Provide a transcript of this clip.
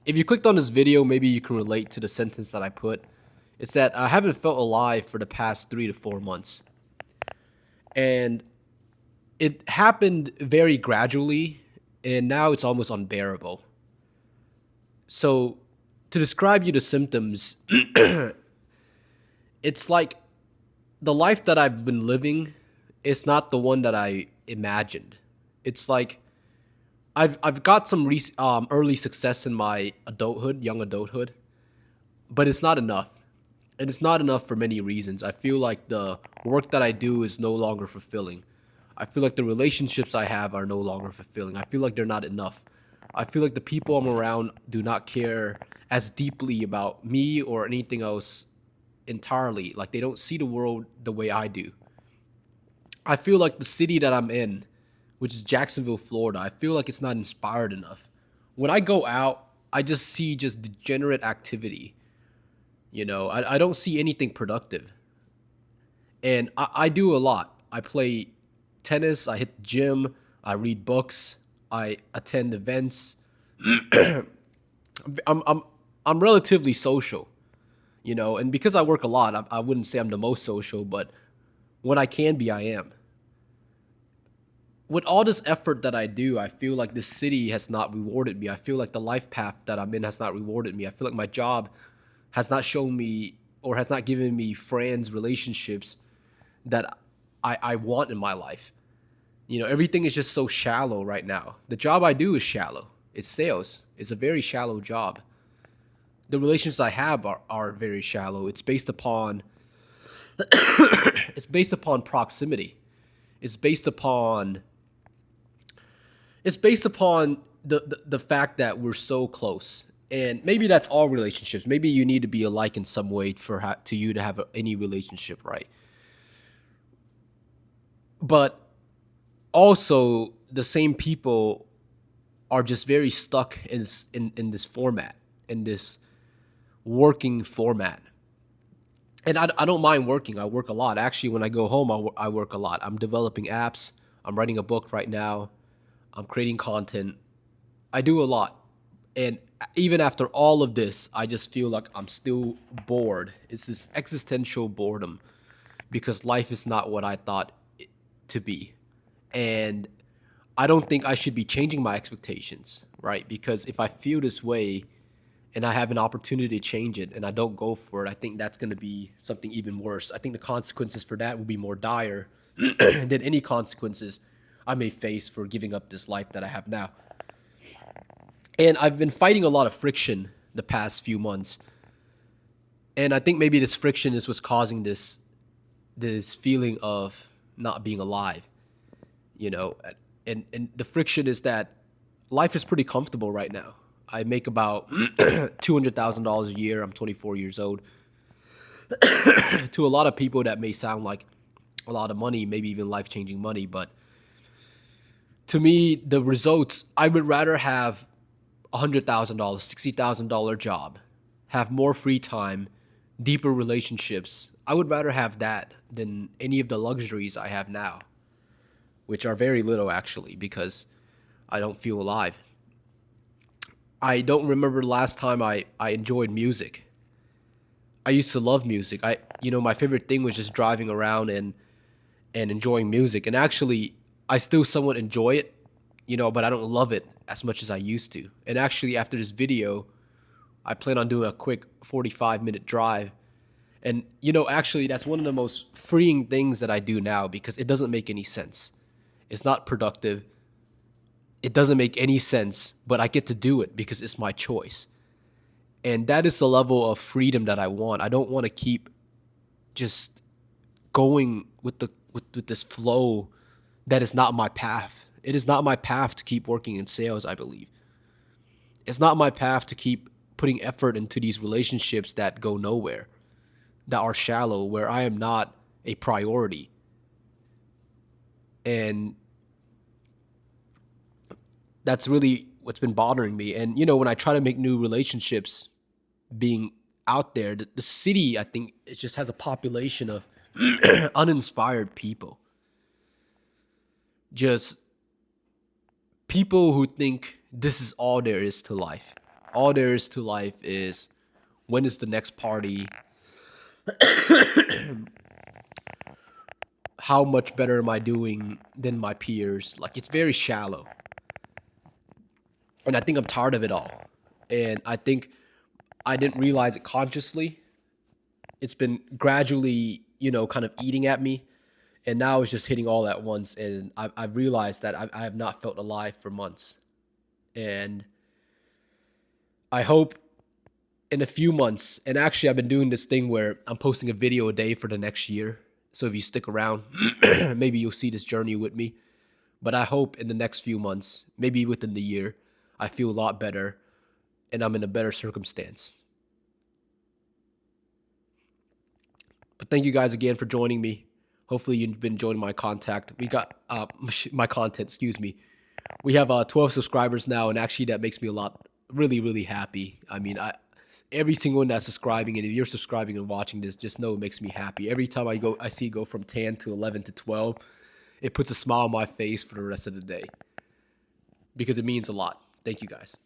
If you clicked on this video, maybe you can relate to the sentence that I put. It's that I haven't felt alive for the past 3 to 4 months. And it happened very gradually, and now it's almost unbearable. So, to describe you the symptoms, it's like the life that I've been living is not the one that I imagined. It's like I've got some early success in my adulthood, young adulthood, but it's not enough. And it's not enough for many reasons. I feel like the work that I do is no longer fulfilling. I feel like the relationships I have are no longer fulfilling. I feel like they're not enough. I feel like the people I'm around do not care as deeply about me or anything else entirely. Like they don't see the world the way I do. I feel like the city that I'm in, which is Jacksonville, Florida, I feel like it's not inspired enough. When I go out, I just see just degenerate activity. I don't see anything productive. And I do a lot. I play tennis, I hit the gym, I read books, I attend events. I'm I'm I'm relatively social, and because I work a lot, I wouldn't say I'm the most social, but when I can be, I am. With all this effort that I do, I feel like this city has not rewarded me. I feel like the life path that I'm in has not rewarded me. I feel like my job has not shown me or has not given me friends, relationships that I want in my life. Everything is just so shallow right now. The job I do is shallow. It's sales. It's a very shallow job. The relations I have are very shallow. It's based upon proximity. It's based upon it's based upon the fact that we're so close. And maybe that's all relationships. Maybe you need to be alike in some way to you to have any relationship, right? But also, the same people are just very stuck in this format, in this working format. And I don't mind working. I work a lot. Actually, when I go home, I work a lot. I'm developing apps. I'm writing a book right now. I'm creating content. I do a lot. And even after all of this, I just feel like I'm still bored. It's this existential boredom because life is not what I thought it to be. And I don't think I should be changing my expectations, right? Because if I feel this way and I have an opportunity to change it and I don't go for it, I think that's going to be something even worse. I think the consequences for that will be more dire than any consequences I may face for giving up this life that I have now. And I've been fighting a lot of friction the past few months. And I think maybe this friction is what's causing this feeling of not being alive, you know. And the friction is that life is pretty comfortable right now. I make about $200,000 a year. I'm 24 years old. To a lot of people, that may sound like a lot of money, maybe even life changing money. But to me, the results, I would rather have $100,000, $60,000 job, have more free time, deeper relationships. I would rather have that than any of the luxuries I have now, which are very little actually, because I don't feel alive. I don't remember the last time I enjoyed music. I used to love music. My favorite thing was just driving around and enjoying music. And actually, I still somewhat enjoy it, but I don't love it as much as I used to. And actually, after this video, I plan on doing a quick 45-minute drive. And, actually, that's one of the most freeing things that I do now because it doesn't make any sense. It's not productive. It doesn't make any sense, but I get to do it because it's my choice. And that is the level of freedom that I want. I don't want to keep just going with this flow that is not my path. It is not my path to keep working in sales, I believe. It's not my path to keep putting effort into these relationships that go nowhere, that are shallow, where I am not a priority. And that's really what's been bothering me. And, when I try to make new relationships, being out there, the city, I think, it just has a population of uninspired people. Just people who think this is all there is to life. All there is to life is when is the next party? How much better am I doing than my peers? Like, it's very shallow. And I think I'm tired of it all. And I think I didn't realize it consciously. It's been gradually, kind of eating at me. And now it's just hitting all at once. And I've realized that I have not felt alive for months. And I hope in a few months, and actually I've been doing this thing where I'm posting a video a day for the next year. So if you stick around, maybe you'll see this journey with me. But I hope in the next few months, maybe within the year, I feel a lot better and I'm in a better circumstance. But thank you guys again for joining me. Hopefully you've been enjoying my contact. We got my content, excuse me. We have 12 subscribers now, and actually that makes me really, really happy. I mean, every single one that's subscribing, and if you're subscribing and watching this, just know it makes me happy. Every time I see it go from 10 to 11 to 12, it puts a smile on my face for the rest of the day because it means a lot. Thank you guys.